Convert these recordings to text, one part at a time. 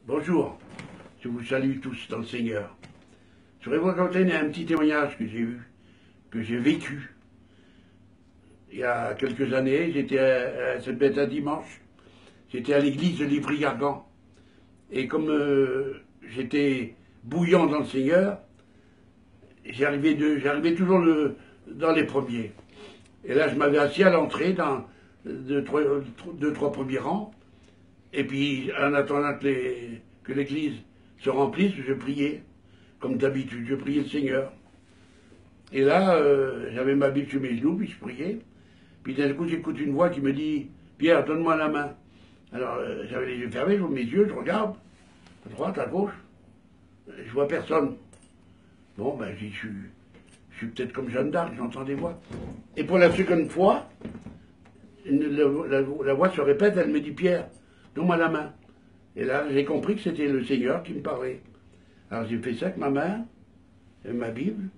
Bonjour, je vous salue tous dans le Seigneur. Je voudrais vous raconter un petit témoignage que j'ai eu, que j'ai vécu. Il y a quelques années, c'était un dimanche, j'étais à l'église de Livry-Gargan. Et comme j'étais bouillant dans le Seigneur, j'arrivais toujours dans les premiers. Et là, je m'avais assis à l'entrée dans deux, trois premiers rangs. Et puis, en attendant que l'église se remplisse, je priais, comme d'habitude, je priais le Seigneur. Et là, j'avais ma Bible sur mes genoux, puis je priais. Puis d'un coup, j'écoute une voix qui me dit « Pierre, donne-moi la main ». Alors, j'avais les yeux fermés, j'ouvre mes yeux, je regarde, à droite, à gauche, je vois personne. Bon, ben, je suis peut-être comme Jeanne d'Arc, j'entends des voix. Et pour la seconde fois, la voix se répète, elle me dit « Pierre, donne-moi la main ». Et là, j'ai compris que c'était le Seigneur qui me parlait. Alors j'ai fait ça avec ma main, et ma Bible,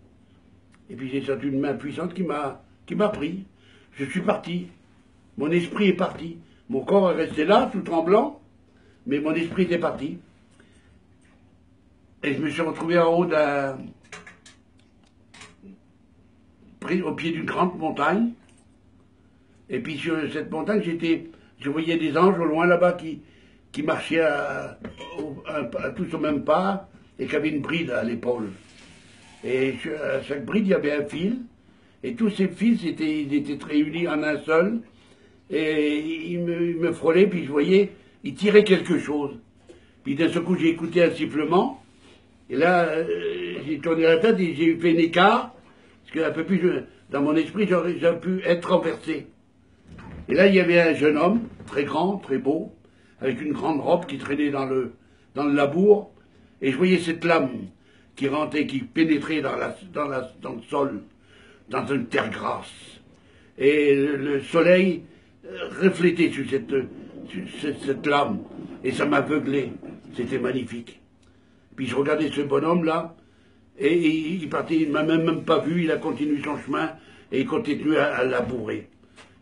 et puis j'ai senti une main puissante qui m'a pris. Je suis parti. Mon esprit est parti. Mon corps est resté là, tout tremblant, mais mon esprit était parti. Et je me suis retrouvé en haut pris au pied d'une grande montagne. Et puis sur cette montagne, je voyais des anges au loin là-bas qui marchaient à tous au même pas et qui avaient une bride à l'épaule. Et à chaque bride, il y avait un fil. Et tous ces fils, ils étaient réunis en un seul. Et ils me frôlaient, puis je voyais, ils tiraient quelque chose. Puis d'un seul coup, j'ai écouté un sifflement. Et là, j'ai tourné la tête et j'ai fait un écart. Parce qu'un peu plus, dans mon esprit, j'aurais pu être renversé. Et là, il y avait un jeune homme, très grand, très beau, avec une grande robe qui traînait dans le labour. Et je voyais cette lame qui rentrait, qui pénétrait dans le sol, dans une terre grasse. Et le soleil reflétait sur cette lame. Et ça m'aveuglait. C'était magnifique. Puis je regardais ce bonhomme-là, et il partait, il ne m'a même pas vu, il a continué son chemin, et il continuait à labourer.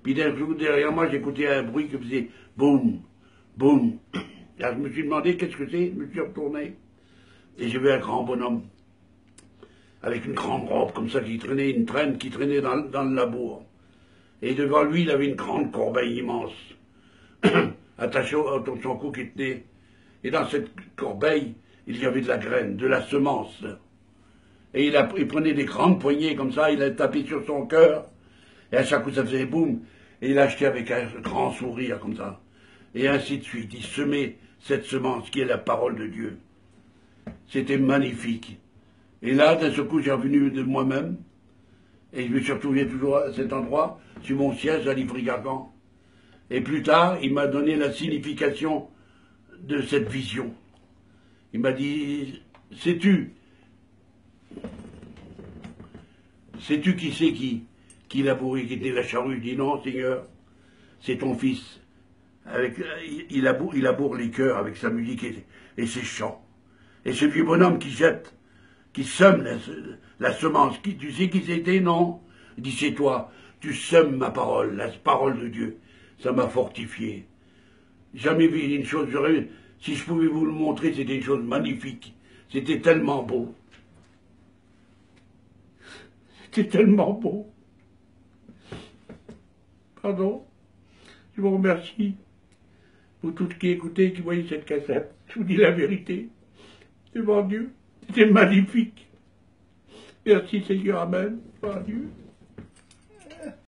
Puis d'un coup, derrière moi, j'écoutais un bruit qui faisait boum, boum. Alors je me suis demandé qu'est-ce que c'est, je me suis retourné, et j'ai vu un grand bonhomme, avec une grande robe comme ça, qui traînait, une traîne qui traînait dans le labour. Et devant lui, il avait une grande corbeille immense, attachée autour de son cou qui tenait. Et dans cette corbeille, il y avait de la graine, de la semence. Et il prenait des grandes poignées comme ça, il a tapé sur son cœur, et à chaque coup ça faisait boum, et il achetait avec un grand sourire comme ça. Et ainsi de suite, il semait cette semence qui est la parole de Dieu. C'était magnifique. Et là, d'un seul coup, j'ai revenu de moi-même, et je me suis retrouvé toujours à cet endroit, sur mon siège à Livry-Gargan. Et plus tard, il m'a donné la signification de cette vision. Il m'a dit, sais-tu qui c'est qui labourait, qui était la charrue? Je dis non, Seigneur, c'est ton fils. Il laboure les cœurs avec sa musique et ses chants. Et ce vieux bonhomme qui jette, qui sème la semence, tu sais qui c'était? Non. Il dit, c'est toi, tu sèmes ma parole, la parole de Dieu. Ça m'a fortifié. Jamais vu une chose, si je pouvais vous le montrer, c'était une chose magnifique. C'était tellement beau. C'était tellement beau. Pardon. Je vous remercie. Vous tous qui écoutez, qui voyez cette cassette. Je vous dis la vérité. Devant Dieu. C'était magnifique. Merci Seigneur. Amen. Par Dieu.